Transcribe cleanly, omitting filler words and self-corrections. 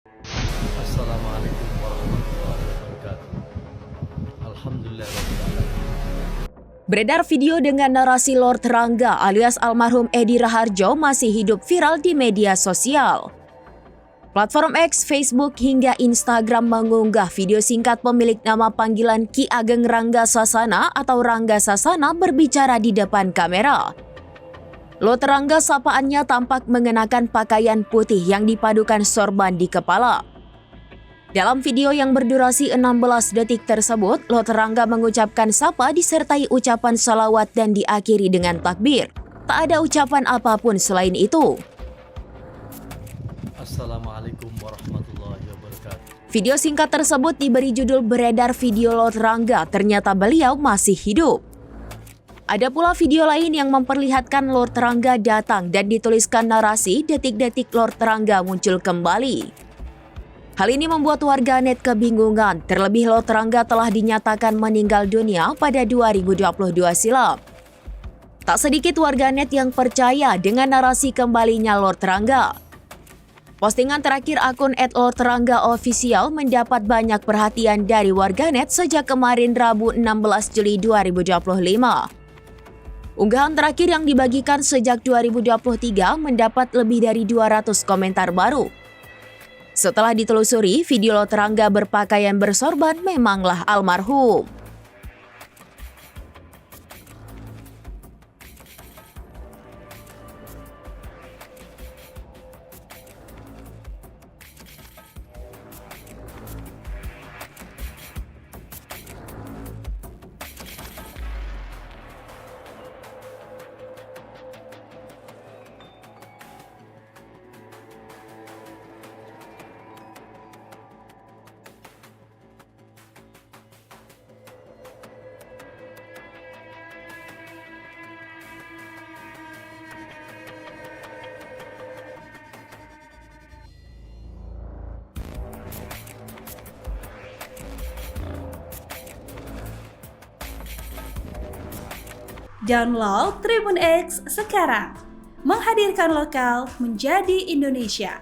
Assalamualaikum warahmatullahi wabarakatuh. Alhamdulillahirabbil alamin. Beredar video dengan narasi Lord Rangga alias almarhum Edi Raharjo masih hidup viral di media sosial. Platform X, Facebook, hingga Instagram mengunggah video singkat pemilik nama panggilan Ki Ageng Rangga Sasana atau Rangga Sasana berbicara di depan kamera. Lord Rangga sapaannya tampak mengenakan pakaian putih yang dipadukan sorban di kepala. Dalam video yang berdurasi 16 detik tersebut, Lord Rangga mengucapkan sapa disertai ucapan salawat dan diakhiri dengan takbir. Tak ada ucapan apapun selain itu. Assalamualaikum warahmatullahi wabarakatuh. Video singkat tersebut diberi judul beredar video Lord Rangga, ternyata beliau masih hidup. Ada pula video lain yang memperlihatkan Lord Rangga datang dan dituliskan narasi detik-detik Lord Rangga muncul kembali. Hal ini membuat warganet kebingungan, terlebih Lord Rangga telah dinyatakan meninggal dunia pada 2022 silam. Tak sedikit warganet yang percaya dengan narasi kembalinya Lord Rangga. Postingan terakhir akun @LordRanggaOfficial mendapat banyak perhatian dari warganet sejak kemarin Rabu 16 Juli 2025. Unggahan terakhir yang dibagikan sejak 2023 mendapat lebih dari 200 komentar baru. Setelah ditelusuri, video Lord Rangga berpakaian bersorban memanglah almarhum. Download Tribun X sekarang, menghadirkan lokal menjadi Indonesia.